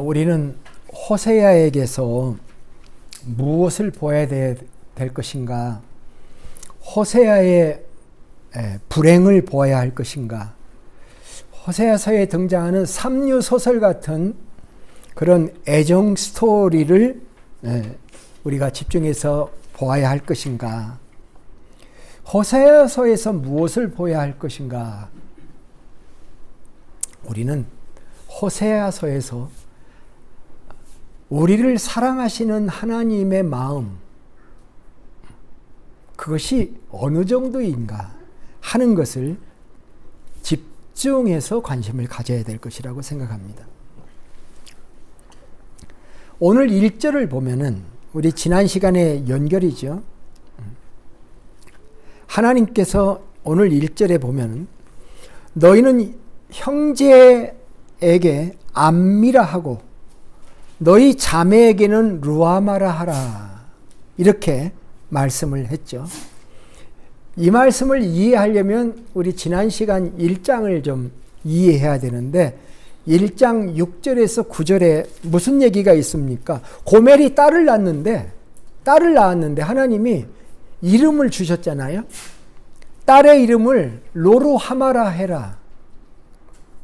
우리는 호세아에게서 무엇을 보아야 될 것인가? 호세아의 불행을 보아야 할 것인가? 호세아서에 등장하는 삼류 소설 같은 그런 애정 스토리를 우리가 집중해서 보아야 할 것인가? 호세아서에서 무엇을 보아야 할 것인가? 우리는 호세아서에서 우리를 사랑하시는 하나님의 마음, 그것이 어느 정도인가 하는 것을 집중해서 관심을 가져야 될 것이라고 생각합니다. 오늘 1절을 보면은 우리 지난 시간에 연결이죠. 하나님께서 오늘 1절에 보면은 너희는 형제에게 암미라 하고 너희 자매에게는 루아마라 하라, 이렇게 말씀을 했죠. 이 말씀을 이해하려면 우리 지난 시간 1장을 좀 이해해야 되는데 1장 6절에서 9절에 무슨 얘기가 있습니까? 고멜이 딸을 낳았는데 하나님이 이름을 주셨잖아요. 딸의 이름을 로루하마라 해라,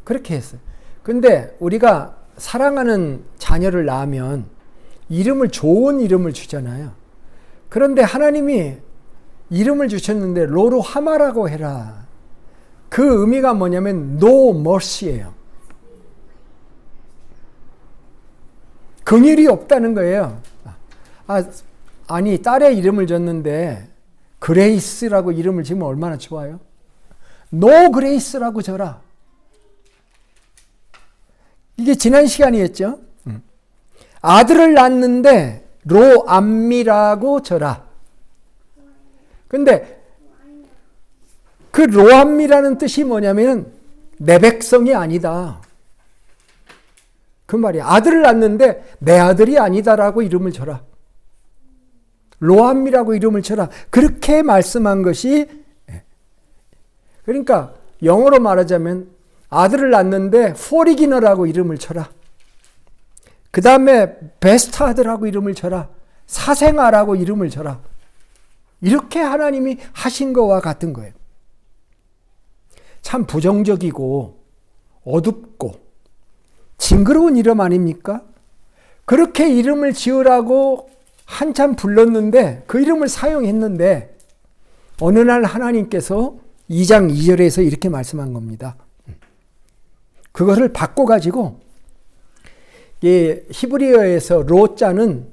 그렇게 했어요. 근데 우리가 사랑하는 자녀를 낳으면 이름을, 좋은 이름을 주잖아요. 그런데 하나님이 이름을 주셨는데 로루하마라고 해라. 그 의미가 뭐냐면 no mercy예요. 긍휼이 없다는 거예요. 아니 딸의 이름을 줬는데 그레이스라고 이름을 지으면 얼마나 좋아요? 노 그레이스라고 줘라. 이게 지난 시간이었죠. 아들을 낳았는데 로암미라고 줘라. 근데 그 로암미라는 뜻이 뭐냐면 내 백성이 아니다, 그 말이야. 아들을 낳았는데 내 아들이 아니다라고 이름을 줘라. 로암미라고 이름을 줘라. 그렇게 말씀한 것이, 그러니까 영어로 말하자면 아들을 낳았는데 포리기너라고 이름을 쳐라. 그 다음에 베스타드라고 이름을 쳐라. 사생아라고 이름을 쳐라. 이렇게 하나님이 하신 것과 같은 거예요. 참 부정적이고 어둡고 징그러운 이름 아닙니까? 그렇게 이름을 지으라고 한참 불렀는데, 그 이름을 사용했는데 어느 날 하나님께서 2장 2절에서 이렇게 말씀한 겁니다. 그거를 바꿔가지고, 히브리어에서 로자는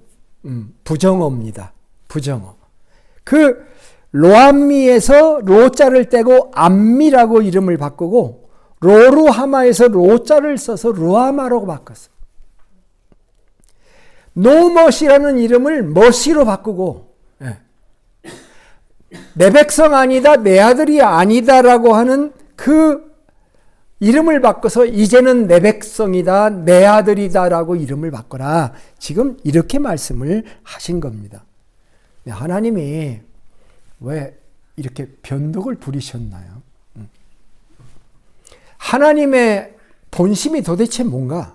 부정어입니다. 부정어. 그 로암미에서 로자를 떼고 암미라고 이름을 바꾸고, 로루하마에서 로자를 써서 루아마라고 바꿨어요. 노머시라는 이름을 머시로 바꾸고, 내 백성 아니다, 내 아들이 아니다라고 하는 그 이름을 바꿔서 이제는 내 백성이다, 내 아들이다라고 이름을 바꿔라. 지금 이렇게 말씀을 하신 겁니다. 하나님이 왜 이렇게 변덕을 부리셨나요? 하나님의 본심이 도대체 뭔가?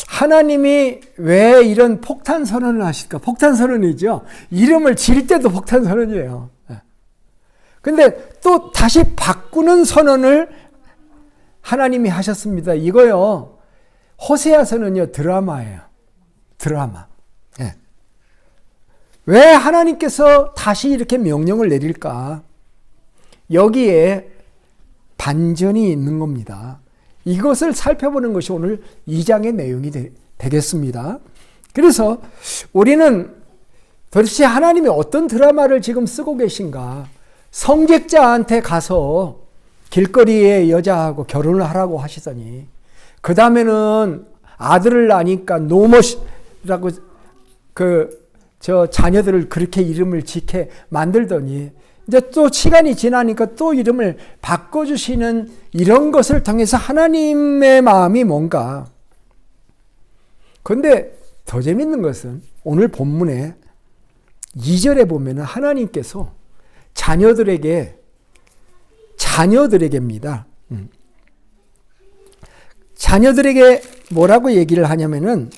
하나님이 왜 이런 폭탄 선언을 하실까? 폭탄 선언이죠. 이름을 지을 때도 폭탄 선언이에요. 근데 또 다시 바꾸는 선언을 하나님이 하셨습니다. 이거요, 호세아서는요, 드라마예요. 드라마. 왜 하나님께서 다시 이렇게 명령을 내릴까? 여기에 반전이 있는 겁니다. 이것을 살펴보는 것이 오늘 2장의 내용이 되겠습니다. 그래서 우리는 도대체 하나님이 어떤 드라마를 지금 쓰고 계신가? 성직자한테 가서 길거리에 여자하고 결혼을 하라고 하시더니, 그 다음에는 아들을 낳으니까 노머시라고 저 자녀들을 그렇게 이름을 짓게 만들더니, 이제 또 시간이 지나니까 또 이름을 바꿔주시는 이런 것을 통해서 하나님의 마음이 뭔가. 그런데 더 재밌는 것은 오늘 본문에 2절에 보면 하나님께서 자녀들에게입니다. 자녀들에게 뭐라고 얘기를 하냐면은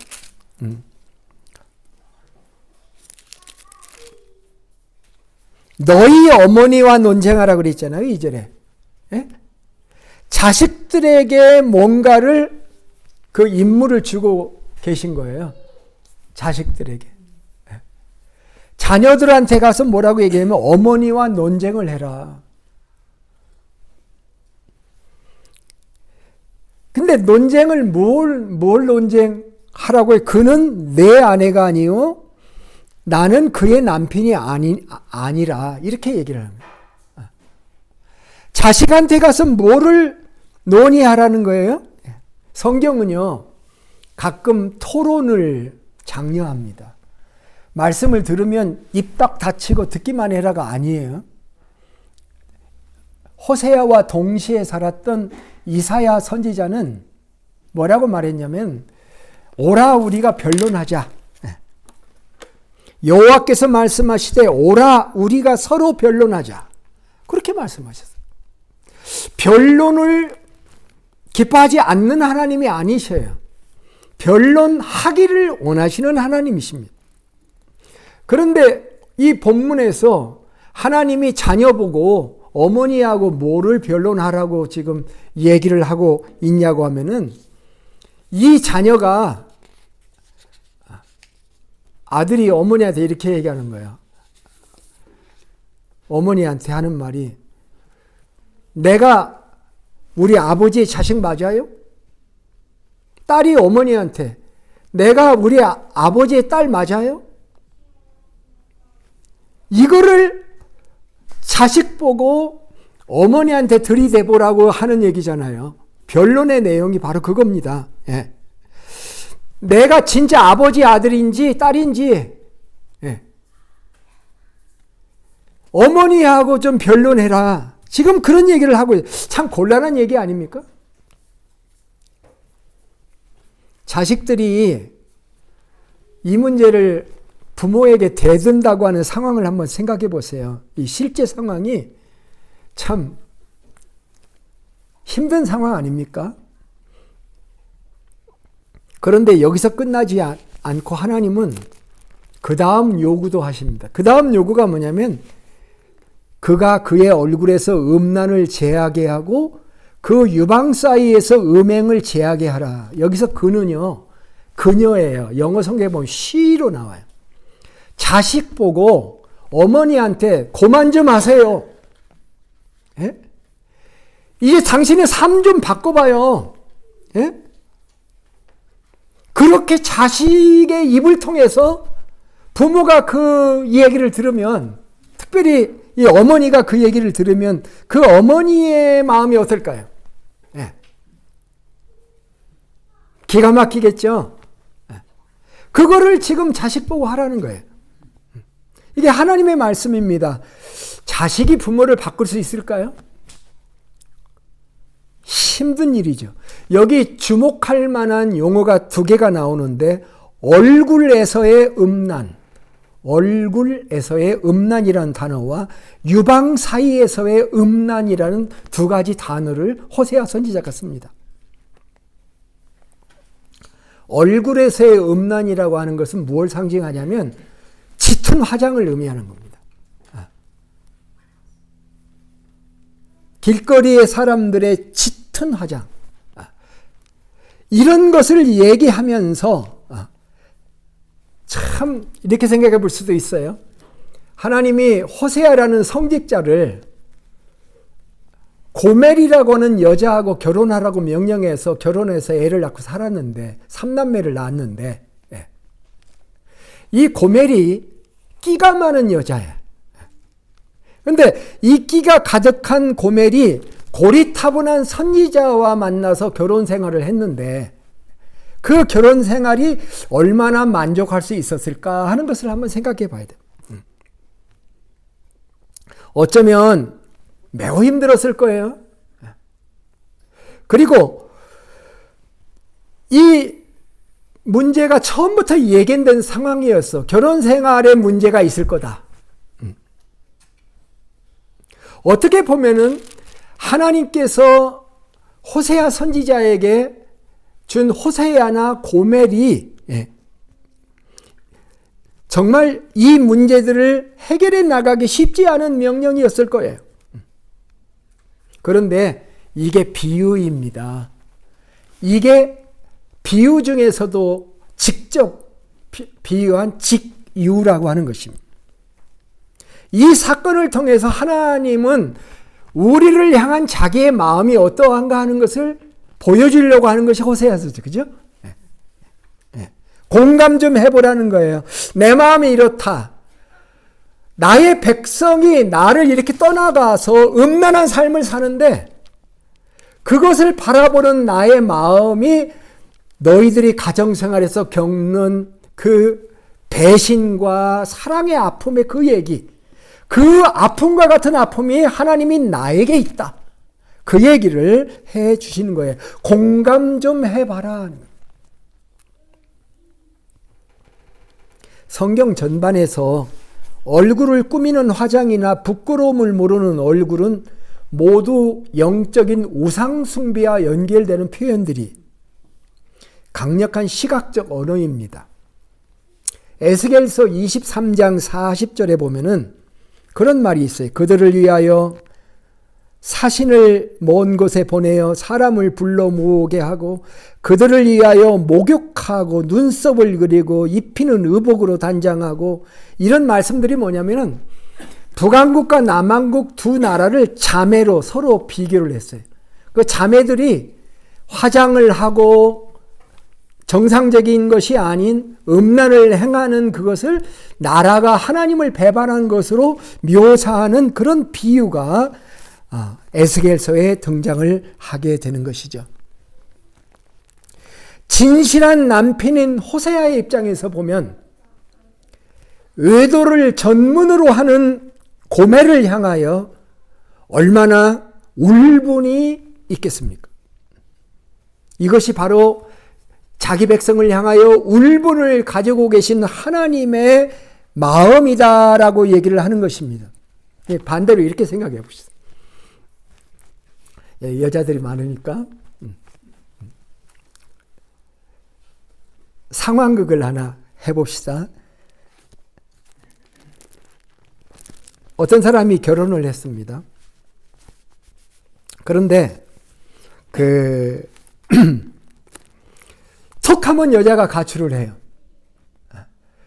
너희 어머니와 논쟁하라 그랬잖아요. 2절에. 예? 자식들에게 뭔가를 그 임무를 주고 계신 거예요. 자식들에게. 예. 자녀들한테 가서 뭐라고 얘기하면 어머니와 논쟁을 해라. 근데 논쟁을 뭘 논쟁하라고 해? 그는 내 아내가 아니요 나는 그의 남편이 아니라 이렇게 얘기를 합니다. 자식한테 가서 뭐를 논의하라는 거예요? 성경은요 가끔 토론을 장려합니다. 말씀을 들으면 입 딱 닫히고 듣기만 해라가 아니에요. 호세아와 동시에 살았던 이사야 선지자는 뭐라고 말했냐면 오라 우리가 변론하자. 여호와께서 말씀하시되 오라 우리가 서로 변론하자. 그렇게 말씀하셨어요. 변론을 기뻐하지 않는 하나님이 아니셔요. 변론하기를 원하시는 하나님이십니다. 그런데 이 본문에서 하나님이 자녀 보고 어머니하고 뭐를 변론하라고 지금 얘기를 하고 있냐고 하면은 이 자녀가 아들이 어머니한테 이렇게 얘기하는 거예요. 어머니한테 하는 말이 내가 우리 아버지의 자식 맞아요? 딸이 어머니한테 내가 우리 아버지의 딸 맞아요? 이거를 자식 보고 어머니한테 들이대보라고 하는 얘기잖아요. 변론의 내용이 바로 그겁니다. 예. 내가 진짜 아버지 아들인지 딸인지 어머니하고 좀 변론해라. 지금 그런 얘기를 하고 참 곤란한 얘기 아닙니까? 자식들이 이 문제를 부모에게 대든다고 하는 상황을 한번 생각해 보세요. 이 실제 상황이 참 힘든 상황 아닙니까? 그런데 여기서 끝나지 않고 하나님은 그 다음 요구도 하십니다. 그 다음 요구가 뭐냐면 그가 그의 얼굴에서 음란을 제하게 하고 그 유방 사이에서 음행을 제하게 하라. 여기서 그는요, 그녀예요. 영어 성경에 보면 she로 나와요. 자식 보고 어머니한테 고만 좀 하세요. 예? 이제 당신의 삶 좀 바꿔봐요. 예? 그렇게 자식의 입을 통해서 부모가 그 얘기를 들으면, 특별히 이 어머니가 그 얘기를 들으면 그 어머니의 마음이 어떨까요? 예. 기가 막히겠죠? 예. 그거를 지금 자식 보고 하라는 거예요. 이게 하나님의 말씀입니다. 자식이 부모를 바꿀 수 있을까요? 힘든 일이죠. 여기 주목할 만한 용어가 두 개가 나오는데 얼굴에서의 음란, 얼굴에서의 음란이라는 단어와 유방 사이에서의 음란이라는 두 가지 단어를 호세아 선지자가 씁니다. 얼굴에서의 음란이라고 하는 것은 무엇을 상징하냐면 짙은 화장을 의미하는 겁니다. 길거리의 사람들의 짙은 화장, 이런 것을 얘기하면서 참 이렇게 생각해 볼 수도 있어요. 하나님이 호세아라는 성직자를 고멜이라고 하는 여자하고 결혼하라고 명령해서 결혼해서 애를 낳고 살았는데, 3남매를 낳았는데, 이 고멜이 끼가 많은 여자예요. 그런데 이 끼가 가득한 고멜이 고리타분한 선지자와 만나서 결혼 생활을 했는데 그 결혼 생활이 얼마나 만족할 수 있었을까 하는 것을 한번 생각해 봐야 돼요. 어쩌면 매우 힘들었을 거예요. 그리고 이 문제가 처음부터 예견된 상황이었어. 결혼 생활에 문제가 있을 거다. 어떻게 보면은 하나님께서 호세아 선지자에게 준 호세아나 고멜이 정말 이 문제들을 해결해 나가기 쉽지 않은 명령이었을 거예요. 그런데 이게 비유입니다. 이게 비유 중에서도 직접 비유한 직유라고 하는 것입니다. 이 사건을 통해서 하나님은 우리를 향한 자기의 마음이 어떠한가 하는 것을 보여주려고 하는 것이 호세아서죠. 그죠? 공감 좀 해보라는 거예요. 내 마음이 이렇다. 나의 백성이 나를 이렇게 떠나가서 음란한 삶을 사는데 그것을 바라보는 나의 마음이 너희들이 가정생활에서 겪는 그 배신과 사랑의 아픔의 그 얘기, 그 아픔과 같은 아픔이 하나님이 나에게 있다. 그 얘기를 해 주시는 거예요. 공감 좀 해봐라. 성경 전반에서 얼굴을 꾸미는 화장이나 부끄러움을 모르는 얼굴은 모두 영적인 우상숭배와 연결되는 표현들이 강력한 시각적 언어입니다. 에스겔서 23장 40절에 보면은 그런 말이 있어요. 그들을 위하여 사신을 먼 곳에 보내어 사람을 불러 모으게 하고 그들을 위하여 목욕하고 눈썹을 그리고 입히는 의복으로 단장하고, 이런 말씀들이 뭐냐면은 북왕국과 남왕국 두 나라를 자매로 서로 비교를 했어요. 그 자매들이 화장을 하고 정상적인 것이 아닌 음란을 행하는 그것을 나라가 하나님을 배반한 것으로 묘사하는 그런 비유가 에스겔서에 등장을 하게 되는 것이죠. 진실한 남편인 호세아의 입장에서 보면 외도를 전문으로 하는 고멜을 향하여 얼마나 울분이 있겠습니까? 이것이 바로 자기 백성을 향하여 울분을 가지고 계신 하나님의 마음이다라고 얘기를 하는 것입니다. 반대로 이렇게 생각해 보시죠. 여자들이 많으니까 상황극을 하나 해봅시다. 어떤 사람이 결혼을 했습니다. 그런데 톡하면 여자가 가출을 해요.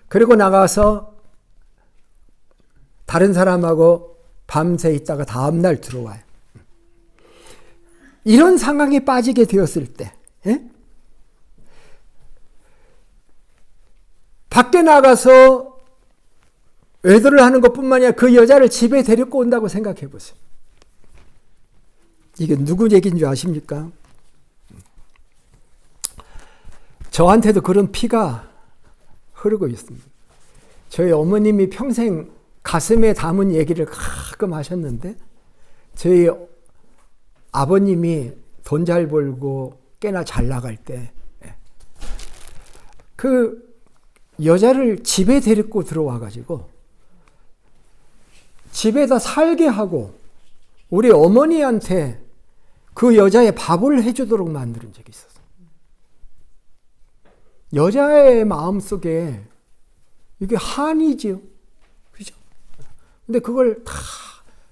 그리고 나가서 다른 사람하고 밤새 있다가 다음날 들어와요. 이런 상황에 빠지게 되었을 때 밖에 나가서 외도를 하는 것뿐만 아니라 그 여자를 집에 데리고 온다고 생각해 보세요. 이게 누구 얘기인 줄 아십니까? 저한테도 그런 피가 흐르고 있습니다. 저희 어머님이 평생 가슴에 담은 얘기를 가끔 하셨는데, 저희 아버님이 돈 잘 벌고 꽤나 잘 나갈 때 그 여자를 집에 데리고 들어와 가지고 집에다 살게 하고 우리 어머니한테 그 여자의 밥을 해주도록 만드는 적이 있었어요. 여자의 마음속에 이게 한이지요. 그죠? 근데 그걸 다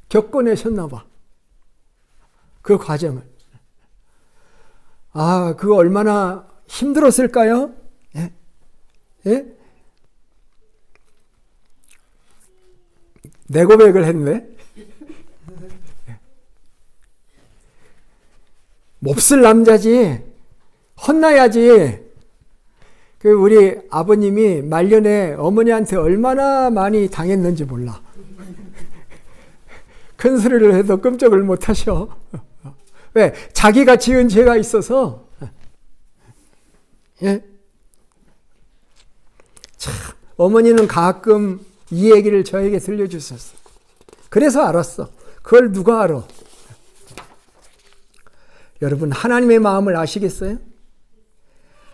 겪어내셨나 봐. 그 과정을. 그거 얼마나 힘들었을까요? 예? 예? 내 고백을 했네? 몹쓸 남자지. 혼나야지. 우리 아버님이 말년에 어머니한테 얼마나 많이 당했는지 몰라. 큰 소리를 해도 끔찍을 못 하셔. 왜? 자기가 지은 죄가 있어서. 예? 참, 어머니는 가끔 이 얘기를 저에게 들려주셨어. 그래서 알았어. 그걸 누가 알아? 여러분, 하나님의 마음을 아시겠어요?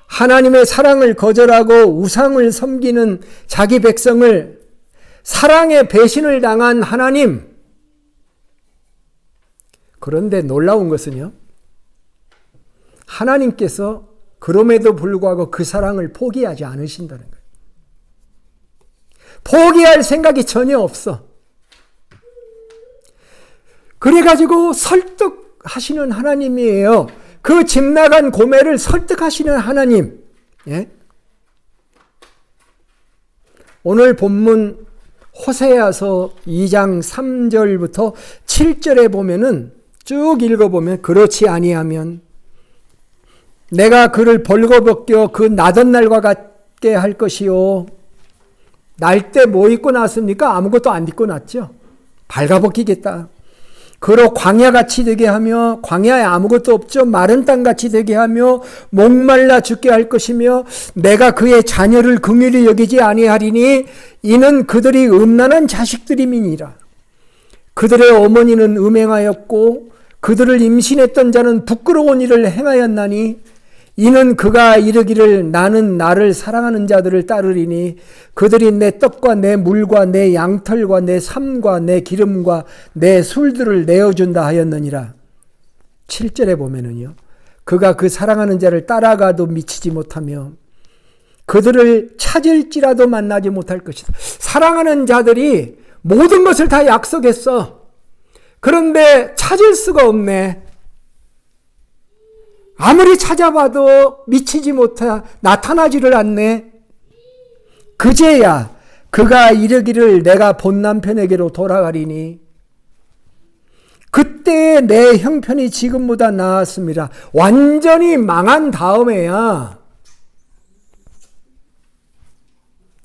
하나님의 사랑을 거절하고 우상을 섬기는 자기 백성을 사랑의 배신을 당한 하나님. 그런데 놀라운 것은요, 하나님께서 그럼에도 불구하고 그 사랑을 포기하지 않으신다는 거예요. 포기할 생각이 전혀 없어. 그래가지고 설득하시는 하나님이에요. 그 집 나간 고멜을 설득하시는 하나님. 예? 오늘 본문 호세아서 2장 3절부터 7절에 보면은 쭉 읽어보면 그렇지 아니하면 내가 그를 벌거벗겨 그 나던 날과 같게 할 것이요. 날 때 뭐 입고 났습니까? 아무것도 안 입고 났죠. 발가벗기겠다. 그로 광야같이 되게 하며 광야에 아무것도 없죠. 마른 땅같이 되게 하며 목말라 죽게 할 것이며 내가 그의 자녀를 긍휼히 여기지 아니하리니 이는 그들이 음란한 자식들임이니라. 그들의 어머니는 음행하였고 그들을 임신했던 자는 부끄러운 일을 행하였나니 이는 그가 이르기를 나는 나를 사랑하는 자들을 따르리니 그들이 내 떡과 내 물과 내 양털과 내 삶과 내 기름과 내 술들을 내어준다 하였느니라. 7절에 보면은요. 그가 그 사랑하는 자를 따라가도 미치지 못하며 그들을 찾을지라도 만나지 못할 것이다. 사랑하는 자들이 모든 것을 다 약속했어. 그런데 찾을 수가 없네. 아무리 찾아봐도 미치지 못해 나타나지를 않네. 그제야 그가 이르기를 내가 본 남편에게로 돌아가리니 그때 내 형편이 지금보다 나았습니다. 완전히 망한 다음에야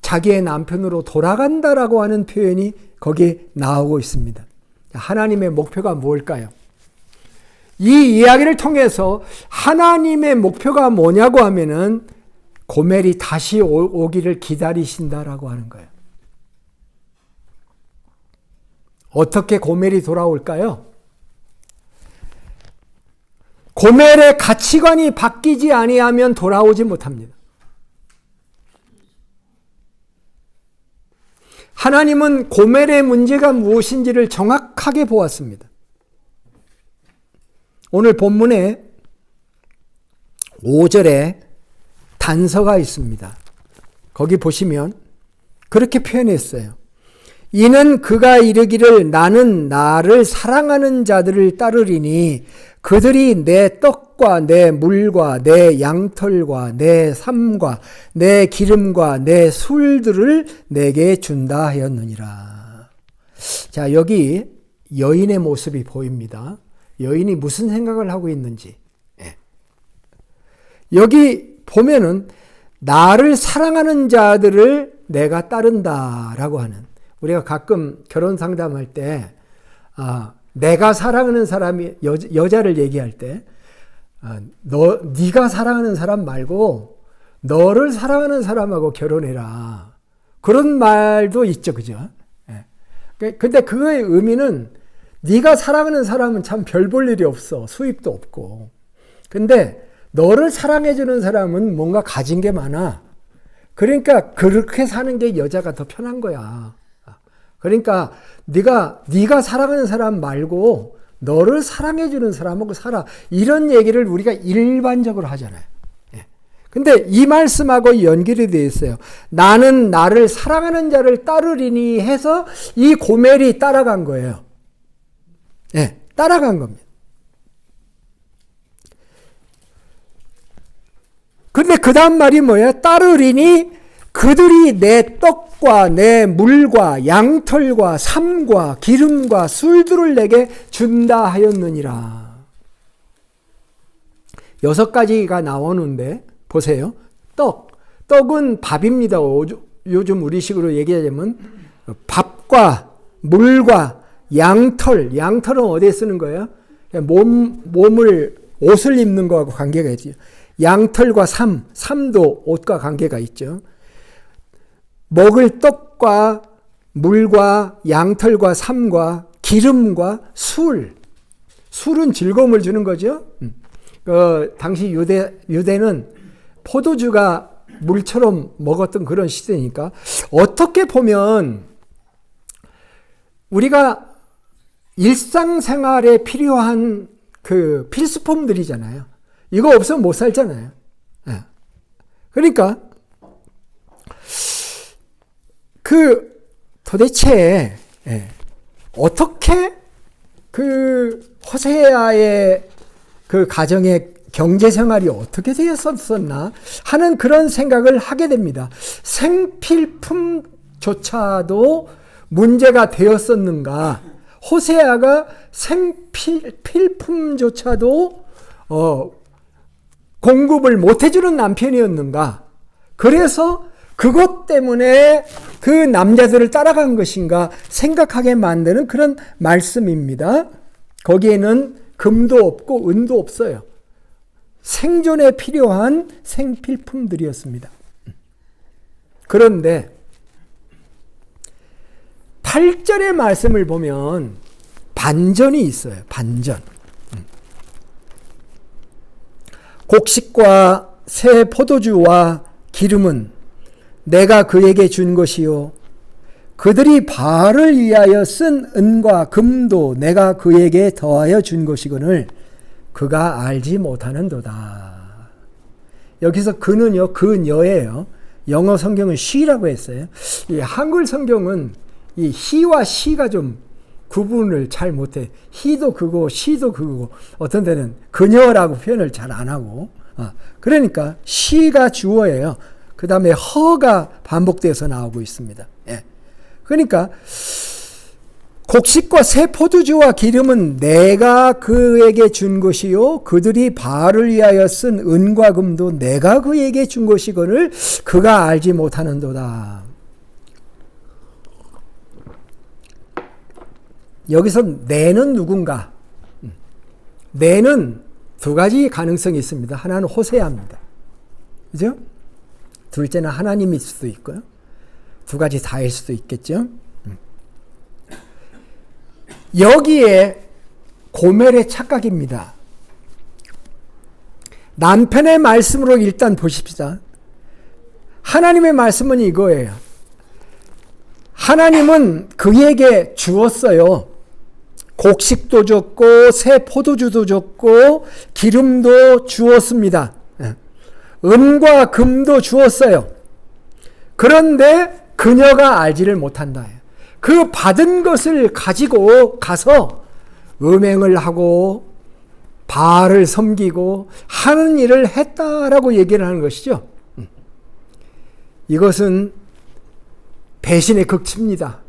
자기의 남편으로 돌아간다라고 하는 표현이 거기에 나오고 있습니다. 하나님의 목표가 무엇일까요? 이 이야기를 통해서 하나님의 목표가 뭐냐고 하면은 고멜이 다시 오기를 기다리신다라고 하는 거예요. 어떻게 고멜이 돌아올까요? 고멜의 가치관이 바뀌지 아니하면 돌아오지 못합니다. 하나님은 고멜의 문제가 무엇인지를 정확하게 보았습니다. 오늘 본문에 5절에 단서가 있습니다. 거기 보시면 그렇게 표현했어요. 이는 그가 이르기를 나는 나를 사랑하는 자들을 따르리니 그들이 내 떡과 내 물과 내 양털과 내 삶과 내 기름과 내 술들을 내게 준다 하였느니라. 자, 여기 여인의 모습이 보입니다. 여인이 무슨 생각을 하고 있는지. 여기 보면은 나를 사랑하는 자들을 내가 따른다라고 하는, 우리가 가끔 결혼 상담할 때 내가 사랑하는 사람이 여자를 얘기할 때 네가 사랑하는 사람 말고 너를 사랑하는 사람하고 결혼해라. 그런 말도 있죠. 그죠? 근데 그의 의미는 네가 사랑하는 사람은 참 별 볼 일이 없어. 수입도 없고. 근데 너를 사랑해주는 사람은 뭔가 가진 게 많아. 그러니까 그렇게 사는 게 여자가 더 편한 거야. 그러니까 네가 사랑하는 사람 말고 너를 사랑해주는 사람하고 살아. 이런 얘기를 우리가 일반적으로 하잖아요. 근데 이 말씀하고 연결이 되어 있어요. 나는 나를 사랑하는 자를 따르리니 해서 이 고멜이 따라간 거예요. 따라간 겁니다. 근데 그 다음 말이 뭐예요? 따르리니 그들이 내 떡과 내 물과 양털과 삶과 기름과 술들을 내게 준다 하였느니라. 6가지가 나오는데 보세요. 떡은 밥입니다. 요즘 우리식으로 얘기하자면 밥과 물과 양털은 어디에 쓰는 거예요? 옷을 입는 거하고 관계가 있죠. 양털과 삶도 옷과 관계가 있죠. 먹을 떡과 물과 양털과 삶과 기름과 술은 즐거움을 주는 거죠. 당시 유대는 포도주가 물처럼 먹었던 그런 시대니까 어떻게 보면 우리가 일상생활에 필요한 그 필수품들이잖아요. 이거 없으면 못 살잖아요. 그러니까 도대체 어떻게 호세아의 가정의 경제 생활이 어떻게 되었었나 하는 그런 생각을 하게 됩니다. 생필품조차도 문제가 되었었는가? 호세아가 생필품조차도 공급을 못해주는 남편이었는가? 그래서 그것 때문에 그 남자들을 따라간 것인가 생각하게 만드는 그런 말씀입니다. 거기에는 금도 없고 은도 없어요. 생존에 필요한 생필품들이었습니다. 그런데 8절의 말씀을 보면 반전이 있어요. 반전. 곡식과 새 포도주와 기름은 내가 그에게 준 것이요 그들이 바알을 위하여 쓴 은과 금도 내가 그에게 더하여 준 것이거늘 그가 알지 못하는도다. 여기서 그는요, 그녀예요. 영어 성경은 she라고 했어요. 이 한글 성경은 이 he와 she가 좀 구분을 잘 못해. he도 그거, she도 그거고, 어떤 데는 그녀라고 표현을 잘 안 하고, 그러니까 she가 주어예요. 그 다음에 her가 반복돼서 나오고 있습니다. 예. 그러니까 곡식과 새 포도주와 기름은 내가 그에게 준 것이요 그들이 바알을 위하여 쓴 은과 금도 내가 그에게 준 것이거늘 그가 알지 못하는도다. 여기서 내는 누군가? 내는 두 가지 가능성이 있습니다. 하나는 호세아입니다. 그죠? 둘째는 하나님일 수도 있고요. 두 가지 다일 수도 있겠죠. 여기에 고멜의 착각입니다. 남편의 말씀으로 일단 보십시다. 하나님의 말씀은 이거예요. 하나님은 그에게 주었어요. 곡식도 줬고 새 포도주도 줬고 기름도 주었습니다. 은과 금도 주었어요. 그런데 그녀가 알지를 못한다. 그 받은 것을 가지고 가서 음행을 하고 바알을 섬기고 하는 일을 했다라고 얘기를 하는 것이죠. 이것은 배신의 극치입니다.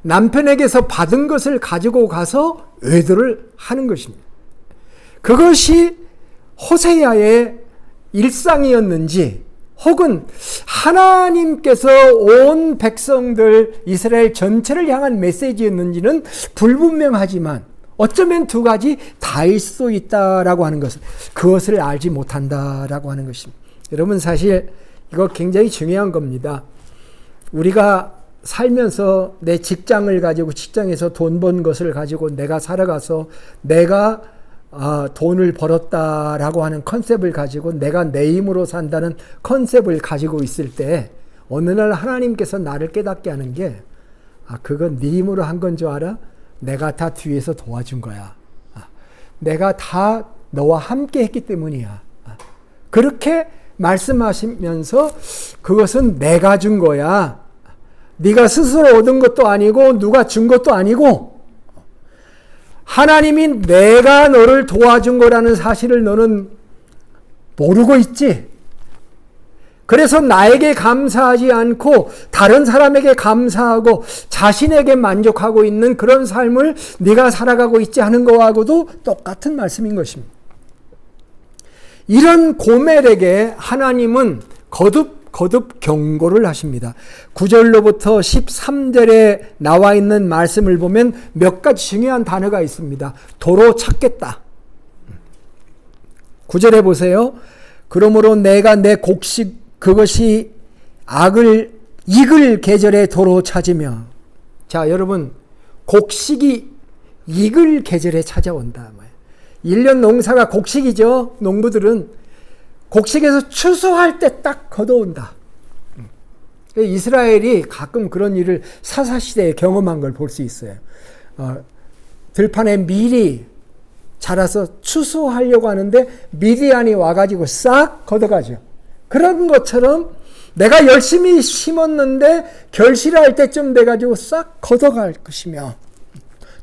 남편에게서 받은 것을 가지고 가서 외도를 하는 것입니다. 그것이 호세아의 일상이었는지 혹은 하나님께서 온 백성들 이스라엘 전체를 향한 메시지였는지는 불분명하지만 어쩌면 두 가지 다일 수도 있다라고 하는 것을 그것을 알지 못한다라고 하는 것입니다. 여러분 사실 이거 굉장히 중요한 겁니다. 우리가 살면서 내 직장을 가지고 직장에서 돈 번 것을 가지고 내가 살아가서 내가 돈을 벌었다라고 하는 컨셉을 가지고 내가 내 힘으로 산다는 컨셉을 가지고 있을 때 어느 날 하나님께서 나를 깨닫게 하는 게 그건 네 힘으로 한 건 줄 알아? 내가 다 뒤에서 도와준 거야. 내가 다 너와 함께 했기 때문이야. 그렇게 말씀하시면서 그것은 내가 준 거야. 네가 스스로 얻은 것도 아니고 누가 준 것도 아니고 하나님이 내가 너를 도와준 거라는 사실을 너는 모르고 있지. 그래서 나에게 감사하지 않고 다른 사람에게 감사하고 자신에게 만족하고 있는 그런 삶을 네가 살아가고 있지 않은 거하고도 똑같은 말씀인 것입니다. 이런 고멜에게 하나님은 거듭 경고를 하십니다. 9절로부터 13절에 나와 있는 말씀을 보면 몇 가지 중요한 단어가 있습니다. 도로 찾겠다. 9절에 보세요. 그러므로 내가 내 곡식 그것이 익을 계절에 도로 찾으며. 자, 여러분 곡식이 익을 계절에 찾아온다. 1년 농사가 곡식이죠. 농부들은 곡식에서 추수할 때 딱 걷어온다. 이스라엘이 가끔 그런 일을 사사시대에 경험한 걸 볼 수 있어요. 들판에 밀이 자라서 추수하려고 하는데 미디안이 와가지고 싹 걷어가죠. 그런 것처럼 내가 열심히 심었는데 결실할 때쯤 돼가지고 싹 걷어갈 것이며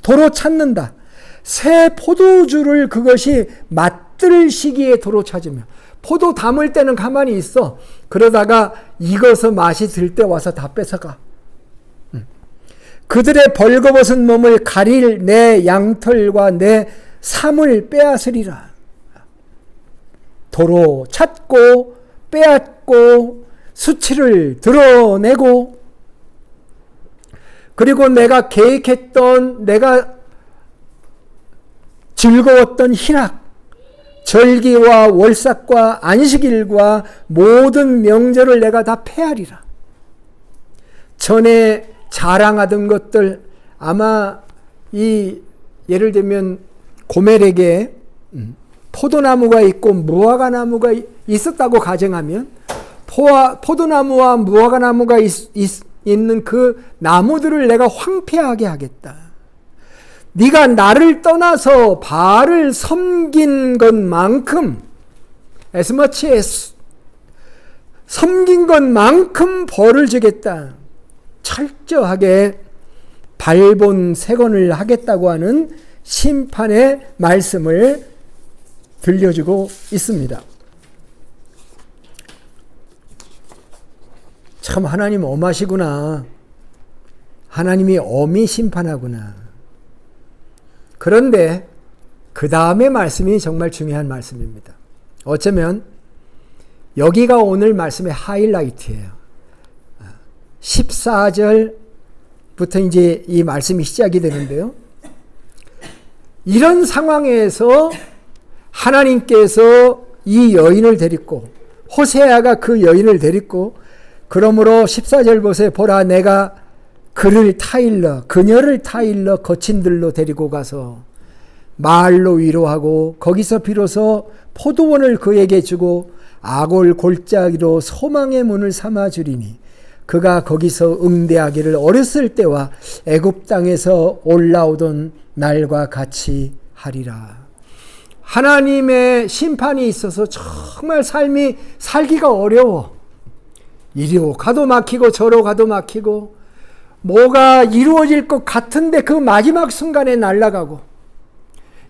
도로 찾는다. 새 포도주를 그것이 맛들 시기에 도로 찾으며 포도 담을 때는 가만히 있어. 그러다가 익어서 맛이 들 때 와서 다 뺏어가. 그들의 벌거벗은 몸을 가릴 내 양털과 내 삶을 빼앗으리라. 도로 찾고 빼앗고 수치를 드러내고 그리고 내가 계획했던 내가 즐거웠던 희락 절기와 월삭과 안식일과 모든 명절을 내가 다 폐하리라. 전에 자랑하던 것들 아마 예를 들면 고멜에게 포도나무가 있고 무화과나무가 있었다고 가정하면 포도나무와 무화과나무가 있는 그 나무들을 내가 황폐하게 하겠다. 네가 나를 떠나서 바알을 섬긴 것만큼 as much as 섬긴 것만큼 벌을 주겠다. 철저하게 발본색원을 하겠다고 하는 심판의 말씀을 들려주고 있습니다. 참 하나님 엄하시구나. 하나님이 엄히 심판하구나. 그런데 그 다음의 말씀이 정말 중요한 말씀입니다. 어쩌면 여기가 오늘 말씀의 하이라이트예요. 14절부터 이제 이 말씀이 시작이 되는데요. 이런 상황에서 하나님께서 이 여인을 데리고 호세아가 그 여인을 데리고 그러므로 14절 보세요. 보라 내가 그녀를 타일러 거친 들로 데리고 가서 마을로 위로하고 거기서 비로소 포도원을 그에게 주고 아골 골짜기로 소망의 문을 삼아 주리니 그가 거기서 응대하기를 어렸을 때와 애굽 땅에서 올라오던 날과 같이 하리라. 하나님의 심판이 있어서 정말 삶이 살기가 어려워. 이리로 가도 막히고 저로 가도 막히고 뭐가 이루어질 것 같은데 그 마지막 순간에 날아가고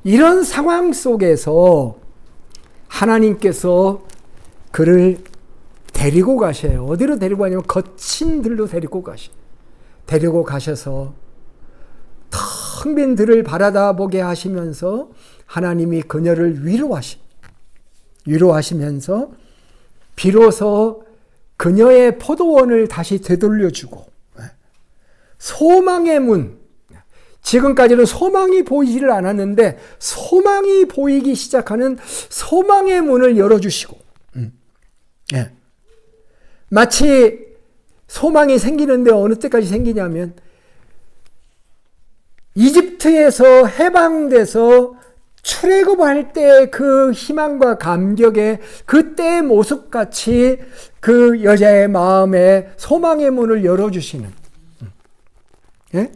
이런 상황 속에서 하나님께서 그를 데리고 가셔요. 어디로 데리고 가냐면 거친 들로 데리고 가셔서 텅 빈 들을 바라다보게 하시면서 하나님이 그녀를 위로하시면서 비로소 그녀의 포도원을 다시 되돌려주고 소망의 문, 지금까지는 소망이 보이지를 않았는데 소망이 보이기 시작하는 소망의 문을 열어주시고 마치 소망이 생기는데 어느 때까지 생기냐면 이집트에서 해방돼서 출애굽할 때 그 희망과 감격의 그때의 모습같이 그 여자의 마음에 소망의 문을 열어주시는 예?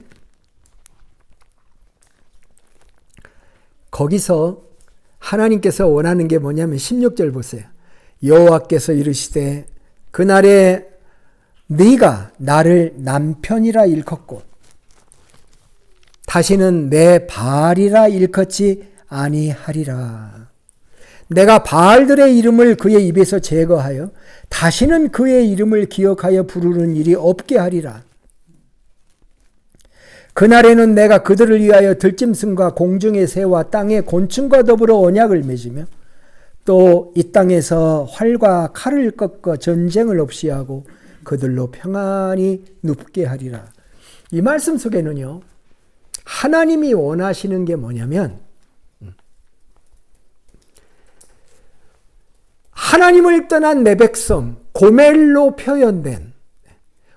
거기서 하나님께서 원하는 게 뭐냐면 16절 보세요. 여호와께서 이르시되 그날에 네가 나를 남편이라 일컫고 다시는 내 바알이라 일컫지 아니하리라. 내가 바알들의 이름을 그의 입에서 제거하여 다시는 그의 이름을 기억하여 부르는 일이 없게 하리라. 그날에는 내가 그들을 위하여 들짐승과 공중의 새와 땅의 곤충과 더불어 언약을 맺으며 또 이 땅에서 활과 칼을 꺾어 전쟁을 없이 하고 그들로 평안히 눕게 하리라. 이 말씀 속에는요, 하나님이 원하시는 게 뭐냐면 하나님을 떠난 내 백성, 고멜로 표현된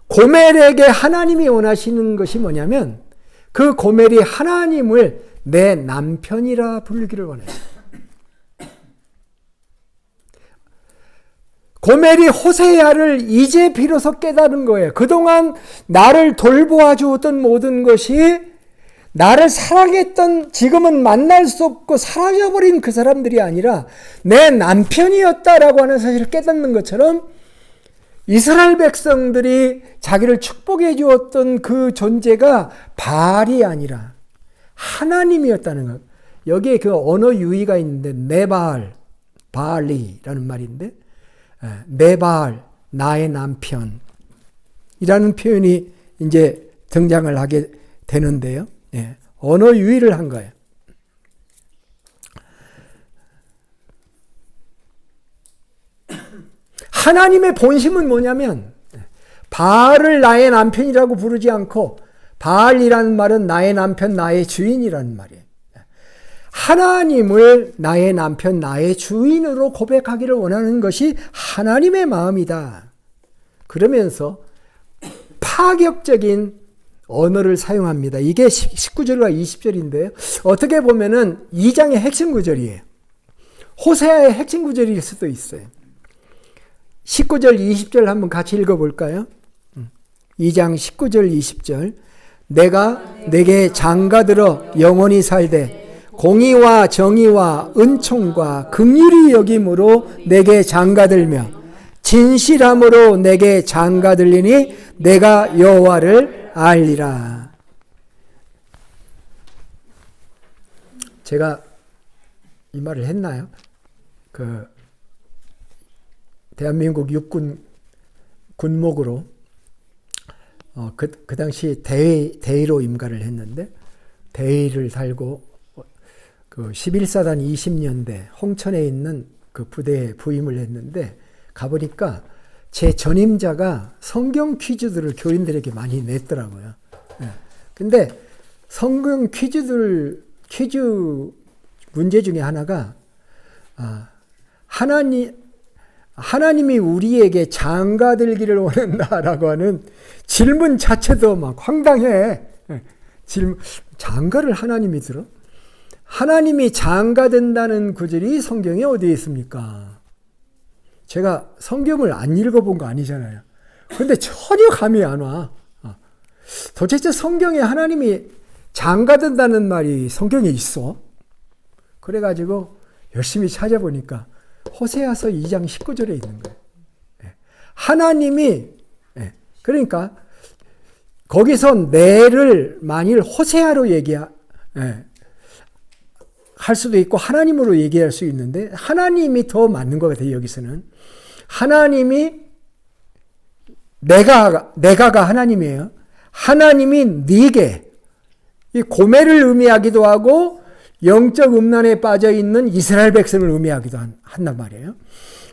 고멜에게 하나님이 원하시는 것이 뭐냐면 그 고멜이 하나님을 내 남편이라 부르기를 원해요. 고멜이 호세아를 이제 비로소 깨달은 거예요. 그동안 나를 돌보아 주었던 모든 것이 나를 사랑했던 지금은 만날 수 없고 사라져버린 그 사람들이 아니라 내 남편이었다라고 하는 사실을 깨닫는 것처럼 이스라엘 백성들이 자기를 축복해 주었던 그 존재가 바알이 아니라 하나님이었다는 것. 여기에 그 언어 유의가 있는데 네바알, 바알리라는 말인데 네바알, 나의 남편이라는 표현이 이제 등장을 하게 되는데요. 예, 언어 유의를 한 거예요. 하나님의 본심은 뭐냐면 바알을 나의 남편이라고 부르지 않고 바알이라는 말은 나의 남편, 나의 주인이라는 말이에요. 하나님을 나의 남편, 나의 주인으로 고백하기를 원하는 것이 하나님의 마음이다. 그러면서 파격적인 언어를 사용합니다. 이게 19절과 20절인데요. 어떻게 보면은 2장의 핵심 구절이에요. 호세아의 핵심 구절일 수도 있어요. 19절, 20절 한번 같이 읽어볼까요? 2장 19절, 20절. 내가 내게 장가들어 영원히 살되 공의와 정의와 은총과 긍휼히 여김으로 내게 장가들며 진실함으로 내게 장가들리니 내가 여호와를 알리라. 제가 이 말을 했나요? 대한민국 육군 군목으로 그 당시 대위로 임가를 했는데 대위를 달고 그 11사단 20년대 홍천에 있는 그 부대에 부임을 했는데 가보니까 제 전임자가 성경 퀴즈들을 교인들에게 많이 냈더라고요. 근데 성경 퀴즈 문제 중에 하나가 하나님이 우리에게 장가들기를 원한다라고 하는 질문 자체도 막 황당해. 장가를 하나님이 들어? 하나님이 장가된다는 구절이 성경에 어디에 있습니까? 제가 성경을 안 읽어본 거 아니잖아요. 근데 전혀 감이 안 와. 도대체 성경에 하나님이 장가된다는 말이 성경에 있어? 그래가지고 열심히 찾아보니까 호세아서 2장 19절에 있는 거예요. 하나님이 그러니까 거기서 내를 만일 호세아로 할 수도 있고 하나님으로 얘기할 수 있는데 하나님이 더 맞는 것 같아요. 여기서는 하나님이 내가가 하나님이에요. 하나님이 네게 이 고매를 의미하기도 하고 영적 음란에 빠져 있는 이스라엘 백성을 의미하기도 한단 말이에요.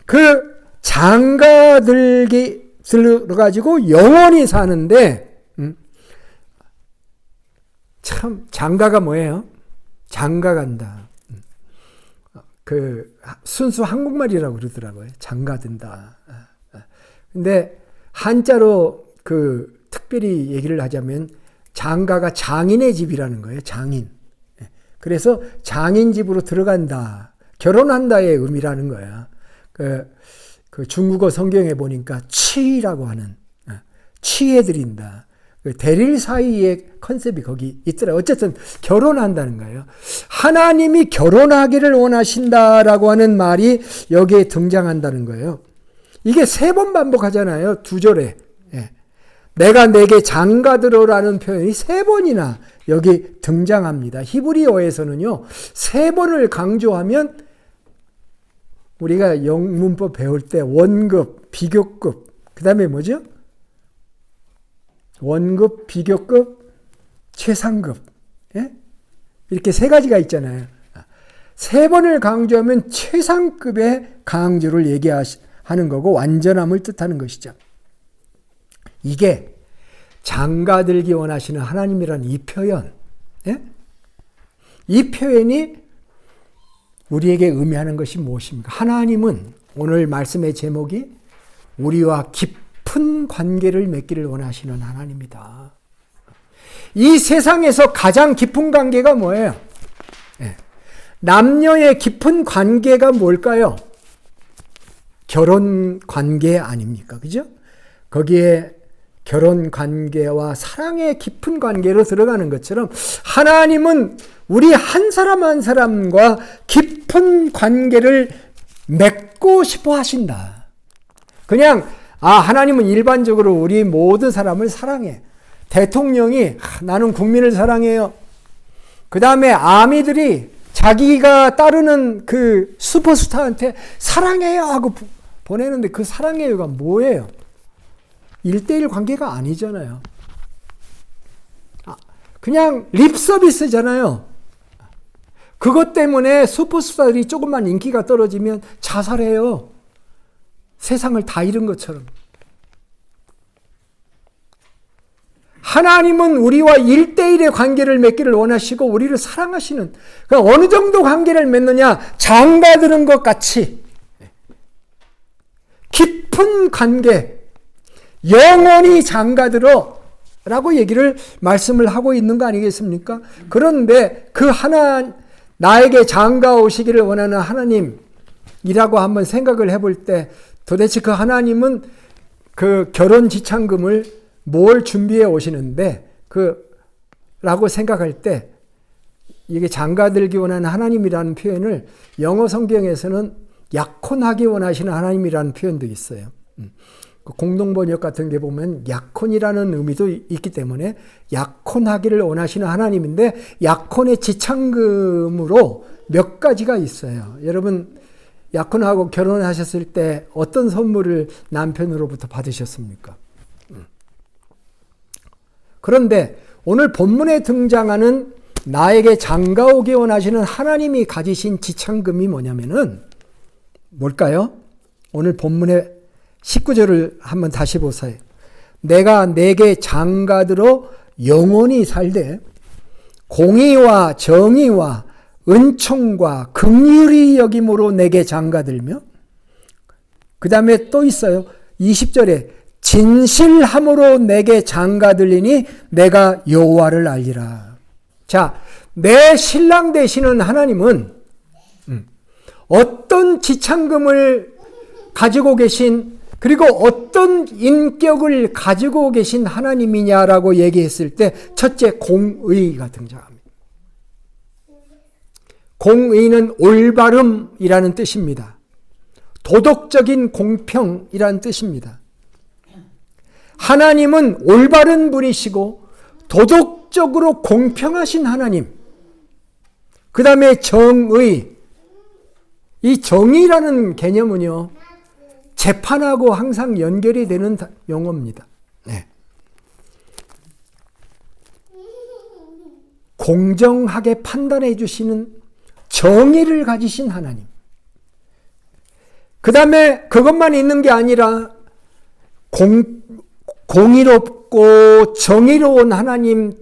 그 장가들기 들어가지고 영원히 사는데 참 장가가 뭐예요? 장가간다. 그 순수 한국말이라고 그러더라고요. 장가든다. 근데 한자로 그 특별히 얘기를 하자면 장가가 장인의 집이라는 거예요. 장인. 그래서 장인 집으로 들어간다. 결혼한다의 의미라는 거야. 그 중국어 성경에 보니까 취라고 하는 취해드린다. 대릴 사이의 컨셉이 거기 있더라. 어쨌든 결혼한다는 거예요. 하나님이 결혼하기를 원하신다라고 하는 말이 여기에 등장한다는 거예요. 이게 3번 반복하잖아요. 2절에. 내가 내게 장가들어라는 표현이 3번이나 여기 등장합니다. 히브리어에서는요. 3번을 강조하면 우리가 영문법 배울 때 원급, 비교급, 그 다음에 뭐죠? 원급, 비교급, 최상급. 이렇게 3가지가 있잖아요. 3번을 강조하면 최상급의 강조를 얘기하는 거고 완전함을 뜻하는 것이죠. 이게 장가들기 원하시는 하나님이라는 이 표현. 이 표현이 우리에게 의미하는 것이 무엇입니까? 하나님은 오늘 말씀의 제목이 우리와 깊은 관계를 맺기를 원하시는 하나님이다. 이 세상에서 가장 깊은 관계가 뭐예요? 남녀의 깊은 관계가 뭘까요? 결혼 관계 아닙니까? 그죠? 거기에 결혼 관계와 사랑의 깊은 관계로 들어가는 것처럼 하나님은 우리 한 사람 한 사람과 깊은 관계를 맺고 싶어 하신다. 그냥 하나님은 일반적으로 우리 모든 사람을 사랑해. 대통령이 나는 국민을 사랑해요. 그 다음에 아미들이 자기가 따르는 그 슈퍼스타한테 사랑해요 하고 보내는데 그 사랑해요가 뭐예요? 1대1 관계가 아니잖아요. 그냥 립 서비스잖아요. 그것 때문에 슈퍼스타들이 조금만 인기가 떨어지면 자살해요. 세상을 다 잃은 것처럼. 하나님은 우리와 1대1의 관계를 맺기를 원하시고 우리를 사랑하시는, 그러니까 어느 정도 관계를 맺느냐, 장가드는 것 같이 깊은 관계, 영원히 장가들어 라고 말씀을 하고 있는 거 아니겠습니까? 그런데 그 나에게 장가 오시기를 원하는 하나님이라고 한번 생각을 해볼 때 도대체 그 하나님은 그 결혼 지참금을 뭘 준비해 오시는데 라고 생각할 때 이게 장가들기 원하는 하나님이라는 표현을 영어 성경에서는 약혼하기 원하시는 하나님이라는 표현도 있어요. 공동번역 같은 게 보면 약혼이라는 의미도 있기 때문에 약혼하기를 원하시는 하나님인데 약혼의 지참금으로 몇 가지가 있어요. 여러분 약혼하고 결혼하셨을 때 어떤 선물을 남편으로부터 받으셨습니까? 그런데 오늘 본문에 등장하는 나에게 장가오기 원하시는 하나님이 가지신 지참금이 뭐냐면은 뭘까요? 오늘 본문의 19절을 한번 다시 보세요. 내가 내게 장가들어 영원히 살되 공의와 정의와 은총과 긍휼히 여김으로 내게 장가들며, 그 다음에 또 있어요. 20절에 진실함으로 내게 장가들리니 내가 여호와를 알리라. 자, 내 신랑 되시는 하나님은 어떤 지참금을 가지고 계신, 그리고 어떤 인격을 가지고 계신 하나님이냐라고 얘기했을 때 첫째 공의가 등장합니다. 공의는 올바름이라는 뜻입니다. 도덕적인 공평이라는 뜻입니다. 하나님은 올바른 분이시고 도덕적으로 공평하신 하나님. 그 다음에 정의. 이 정의라는 개념은요, 재판하고 항상 연결이 되는 용어입니다. 네. 공정하게 판단해 주시는 정의를 가지신 하나님. 그 다음에 그것만 있는 게 아니라 공의롭고 정의로운 하나님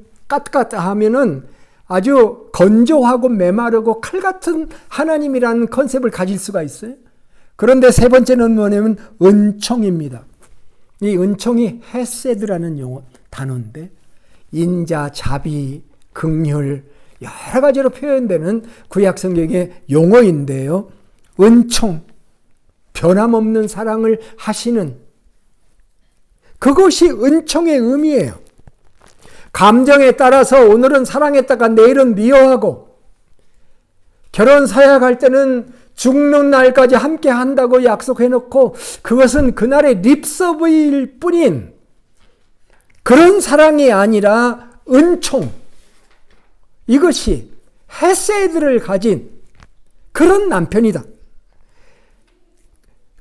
하면은 아주 건조하고 메마르고 칼 같은 하나님이라는 컨셉을 가질 수가 있어요. 그런데 세 번째는 뭐냐면 은총입니다. 이 은총이 헤세드라는 단어인데 인자, 자비, 긍휼 여러 가지로 표현되는 구약 성경의 용어인데요. 은총, 변함없는 사랑을 하시는, 그것이 은총의 의미예요. 감정에 따라서 오늘은 사랑했다가 내일은 미워하고, 결혼 사약할 때는 죽는 날까지 함께 한다고 약속해놓고 그것은 그날의 립서브일 뿐인 그런 사랑이 아니라 은총, 이것이 헤세드를 가진 그런 남편이다.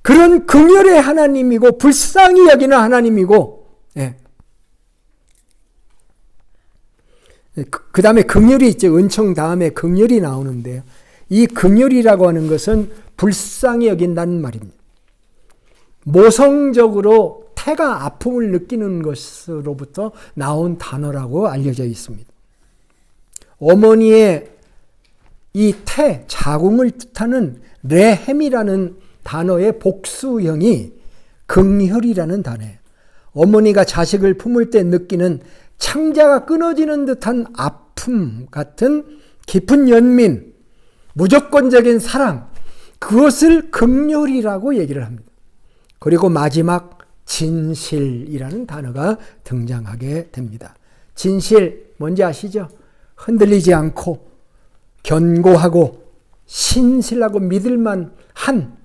그런 긍휼의 하나님이고 불쌍히 여기는 하나님이고, 예. 그 다음에 긍휼이 있죠. 은총 다음에 긍휼이 나오는데요. 이 긍휼이라고 하는 것은 불쌍히 여긴다는 말입니다. 모성적으로 태가 아픔을 느끼는 것으로부터 나온 단어라고 알려져 있습니다. 어머니의 이 태, 자궁을 뜻하는 레헴이라는 단어의 복수형이 긍휼이라는 단어예요. 어머니가 자식을 품을 때 느끼는 창자가 끊어지는 듯한 아픔 같은 깊은 연민, 무조건적인 사랑, 그것을 긍휼이라고 얘기를 합니다. 그리고 마지막 진실이라는 단어가 등장하게 됩니다. 진실 뭔지 아시죠? 흔들리지 않고 견고하고 신실하고 믿을만 한,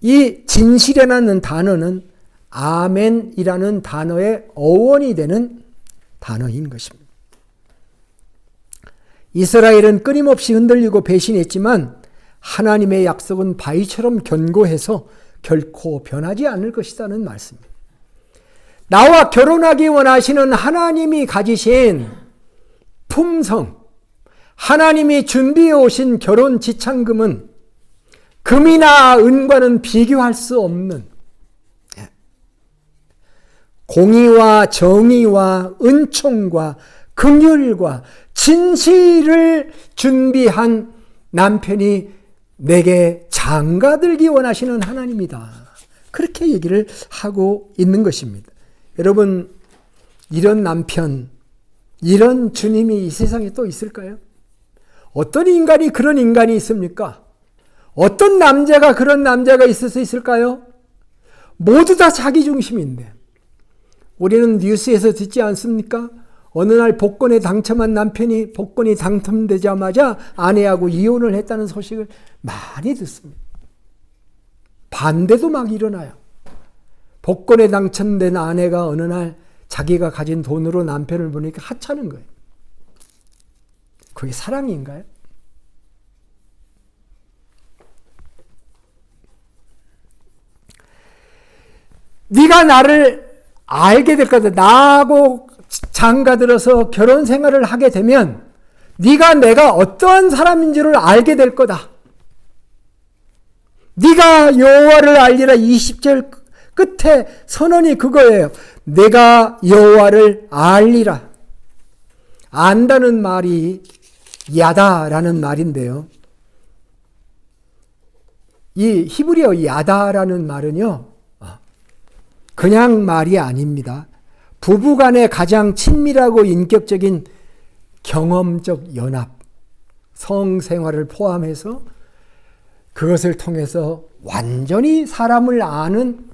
이 진실이라는 단어는 아멘이라는 단어의 어원이 되는 단어인 것입니다. 이스라엘은 끊임없이 흔들리고 배신했지만 하나님의 약속은 바위처럼 견고해서 결코 변하지 않을 것이라는 말씀입니다. 나와 결혼하기 원하시는 하나님이 가지신 품성, 하나님이 준비해 오신 결혼 지참금은 금이나 은과는 비교할 수 없는 공의와 정의와 은총과 긍휼과 진실을 준비한 남편이 내게 장가들기 원하시는 하나님이다. 그렇게 얘기를 하고 있는 것입니다. 여러분, 이런 남편, 이런 주님이 이 세상에 또 있을까요? 어떤 인간이 그런 인간이 있습니까? 어떤 남자가 그런 남자가 있을 수 있을까요? 모두 다 자기 중심인데, 우리는 뉴스에서 듣지 않습니까? 어느 날 복권에 당첨한 남편이 복권이 당첨되자마자 아내하고 이혼을 했다는 소식을 많이 듣습니다. 반대도 막 일어나요. 복권에 당첨된 아내가 어느 날 자기가 가진 돈으로 남편을 보니까 하찮은 거예요. 그게 사랑인가요? 네가 나를 알게 될 거다. 나하고 장가들어서 결혼 생활을 하게 되면 네가 내가 어떠한 사람인 줄을 알게 될 거다. 네가 여호와를 알리라. 20절 끝에 선언이 그거예요. 내가 여호와를 알리라. 안다는 말이 야다라는 말인데요. 이 히브리어 야다라는 말은요, 그냥 말이 아닙니다. 부부간의 가장 친밀하고 인격적인 경험적 연합, 성생활을 포함해서 그것을 통해서 완전히 사람을 아는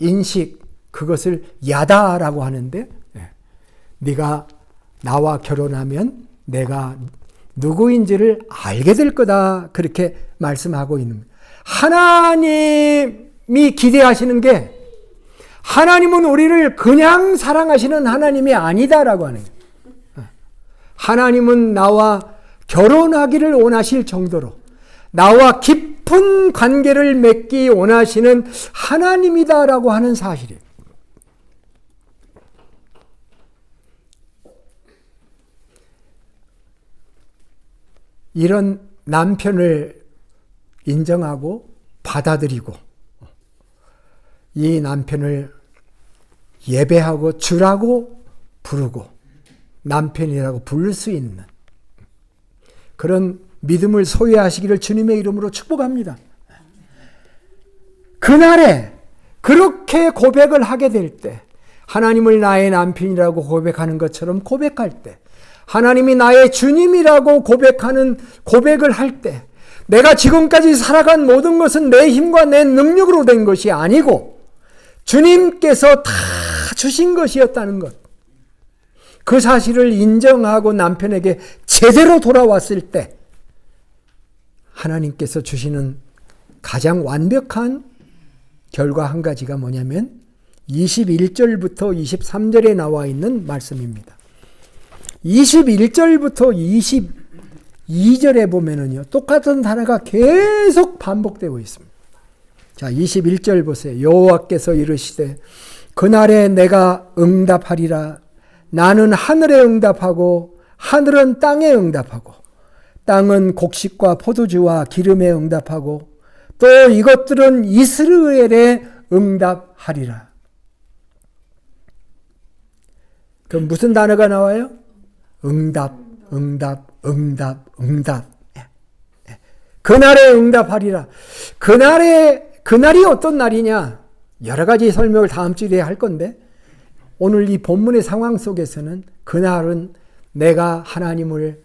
인식, 그것을 야다라고 하는데, 네가 나와 결혼하면 내가 누구인지를 알게 될 거다. 그렇게 말씀하고 있는 거예요. 하나님이 기대하시는 게, 하나님은 우리를 그냥 사랑하시는 하나님이 아니다라고 하는 거예요. 하나님은 나와 결혼하기를 원하실 정도로 나와 깊은 관계를 맺기 원하시는 하나님이다라고 하는 사실이에요. 이런 남편을 인정하고 받아들이고 이 남편을 예배하고 주라고 부르고 남편이라고 부를 수 있는 그런 믿음을 소유하시기를 주님의 이름으로 축복합니다. 그날에 그렇게 고백을 하게 될 때, 하나님을 나의 남편이라고 고백하는 것처럼 고백할 때, 하나님이 나의 주님이라고 고백을 할 때, 내가 지금까지 살아간 모든 것은 내 힘과 내 능력으로 된 것이 아니고 주님께서 다 주신 것이었다는 것, 그 사실을 인정하고 남편에게 제대로 돌아왔을 때 하나님께서 주시는 가장 완벽한 결과 한 가지가 뭐냐면 21절부터 23절에 나와 있는 말씀입니다. 21절부터 22절에 보면은요, 똑같은 단어가 계속 반복되고 있습니다. 자, 21절 보세요. 여호와께서 이르시되 그날에 내가 응답하리라. 나는 하늘에 응답하고 하늘은 땅에 응답하고 땅은 곡식과 포도주와 기름에 응답하고 또 이것들은 이스라엘에 응답하리라. 그럼 무슨 단어가 나와요? 응답, 응답, 응답, 응답. 그날에 응답하리라. 그날이 어떤 날이냐? 여러 가지 설명을 다음 주에 할 건데, 오늘 이 본문의 상황 속에서는 그날은 내가 하나님을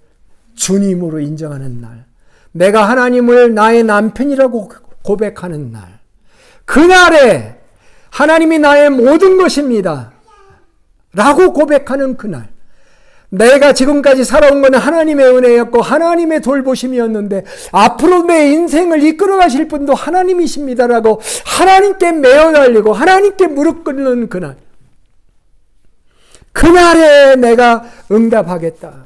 주님으로 인정하는 날, 내가 하나님을 나의 남편이라고 고백하는 날, 그날에 하나님이 나의 모든 것입니다. 라고 고백하는 그날. 내가 지금까지 살아온 것은 하나님의 은혜였고 하나님의 돌보심이었는데 앞으로 내 인생을 이끌어 가실 분도 하나님이십니다라고 하나님께 매어 달리고 하나님께 무릎 꿇는 그날. 그날에 내가 응답하겠다.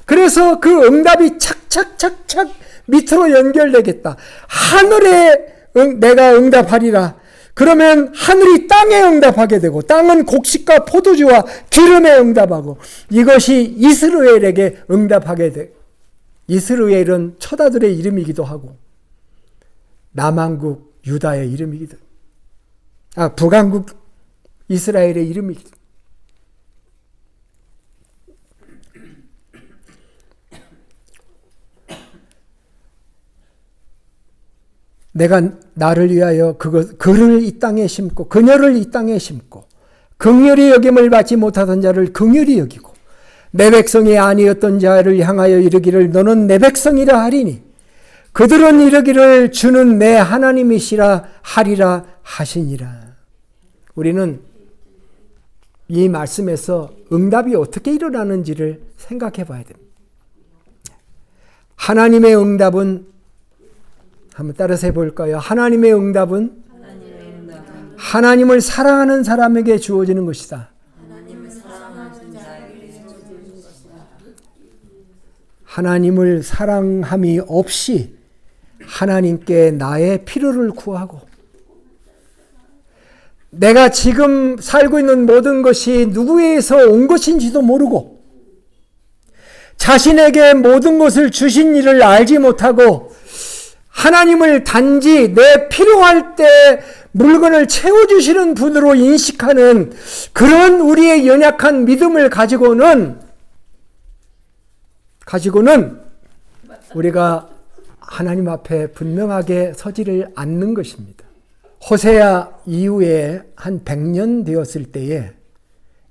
그래서 그 응답이 착착착착 밑으로 연결되겠다. 하늘에 내가 응답하리라. 그러면 하늘이 땅에 응답하게 되고 땅은 곡식과 포도주와 기름에 응답하고 이것이 이스라엘에게 응답하게 돼. 이스라엘은 처다들의 이름이기도 하고 남한국 유다의 이름이기도 북한국 이스라엘의 이름이기도. 내가 나를 위하여 그를 이 땅에 심고 그녀를 이 땅에 심고 긍휼히 여김을 받지 못하던 자를 긍휼히 여기고 내 백성이 아니었던 자를 향하여 이르기를 너는 내 백성이라 하리니 그들은 이르기를 주는 내 하나님이시라 하리라 하시니라. 우리는 이 말씀에서 응답이 어떻게 일어나는지를 생각해 봐야 됩니다. 하나님의 응답은 한번 따라서 해볼까요? 하나님의 응답은 하나님을 사랑하는 사람에게 주어지는 것이다. 하나님을 사랑함이 없이 하나님께 나의 필요를 구하고 내가 지금 살고 있는 모든 것이 누구에게서 온 것인지도 모르고 자신에게 모든 것을 주신 일을 알지 못하고 하나님을 단지 내 필요할 때 물건을 채워주시는 분으로 인식하는 그런 우리의 연약한 믿음을 가지고는 우리가 하나님 앞에 분명하게 서지를 않는 것입니다. 호세아 이후에 한 100년 되었을 때에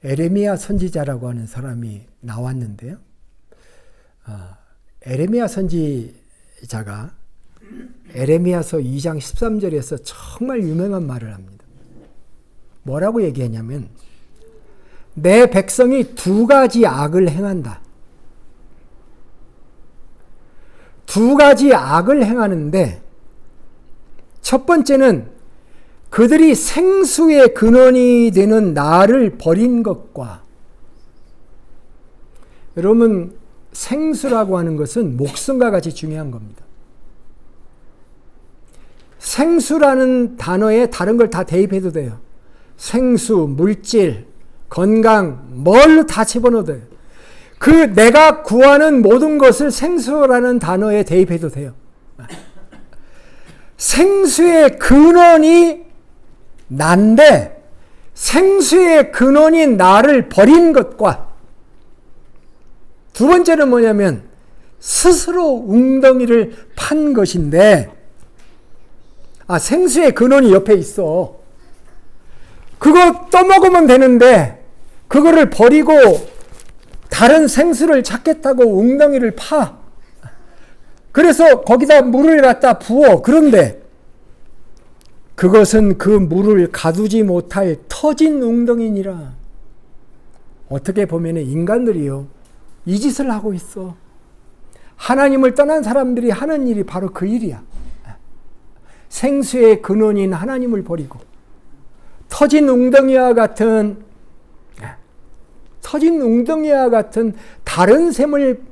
에레미야 선지자라고 하는 사람이 나왔는데요. 에레미야 선지자가 에레미야서 2장 13절에서 정말 유명한 말을 합니다. 뭐라고 얘기하냐면 내 백성이 두 가지 악을 행한다. 두 가지 악을 행하는데 첫 번째는 그들이 생수의 근원이 되는 나를 버린 것과 여러분 생수라고 하는 것은 목숨과 같이 중요한 겁니다. 생수라는 단어에 다른 걸 다 대입해도 돼요. 생수, 물질, 건강, 뭘로 다 집어넣어도 돼요. 그 내가 구하는 모든 것을 생수라는 단어에 대입해도 돼요. 생수의 근원이 난데 생수의 근원이 나를 버린 것과 두 번째는 뭐냐면 스스로 웅덩이를 판 것인데 생수의 근원이 옆에 있어. 그거 떠먹으면 되는데 그거를 버리고 다른 생수를 찾겠다고 웅덩이를 파. 그래서 거기다 물을 갖다 부어. 그런데 그것은 그 물을 가두지 못할 터진 웅덩이니라. 어떻게 보면 인간들이요 이 짓을 하고 있어. 하나님을 떠난 사람들이 하는 일이 바로 그 일이야. 생수의 근원인 하나님을 버리고 터진 웅덩이와 같은 다른 샘을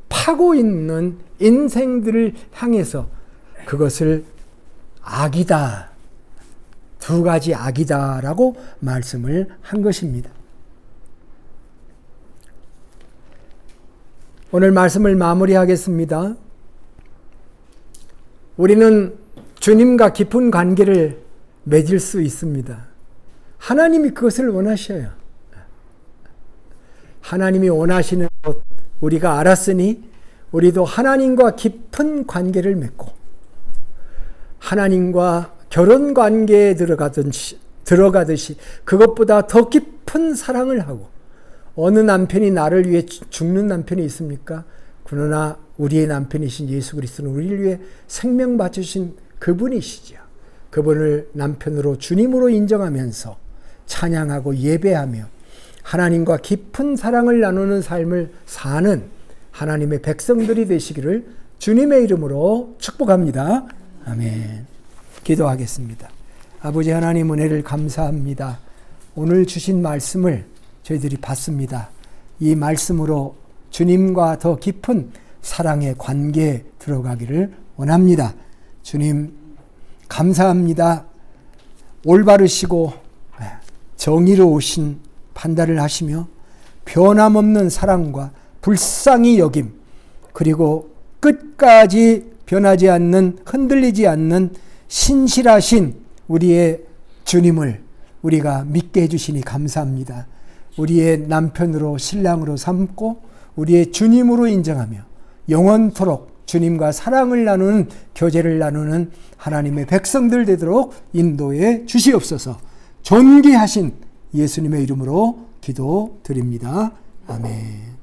파고 있는 인생들을 향해서 그것을 악이다. 두 가지 악이다라고 말씀을 한 것입니다. 오늘 말씀을 마무리하겠습니다. 우리는 주님과 깊은 관계를 맺을 수 있습니다. 하나님이 그것을 원하셔요. 하나님이 원하시는 것 우리가 알았으니 우리도 하나님과 깊은 관계를 맺고 하나님과 결혼 관계에 들어가듯이 그것보다 더 깊은 사랑을 하고 어느 남편이 나를 위해 죽는 남편이 있습니까? 그러나 우리의 남편이신 예수 그리스도는 우리를 위해 생명 바쳐주신 그분이시죠. 그분을 남편으로 주님으로 인정하면서 찬양하고 예배하며 하나님과 깊은 사랑을 나누는 삶을 사는 하나님의 백성들이 되시기를 주님의 이름으로 축복합니다. 아멘. 기도하겠습니다. 아버지 하나님, 은혜를 감사합니다. 오늘 주신 말씀을 저희들이 받습니다. 이 말씀으로 주님과 더 깊은 사랑의 관계에 들어가기를 원합니다. 주님 감사합니다. 올바르시고 정의로우신 판단을 하시며 변함없는 사랑과 불쌍히 여김, 그리고 끝까지 변하지 않는, 흔들리지 않는 신실하신 우리의 주님을 우리가 믿게 해주시니 감사합니다. 우리의 남편으로 신랑으로 삼고 우리의 주님으로 인정하며 영원토록 주님과 사랑을 나누는, 교제를 나누는 하나님의 백성들 되도록 인도해 주시옵소서. 존귀하신 예수님의 이름으로 기도드립니다. 아멘.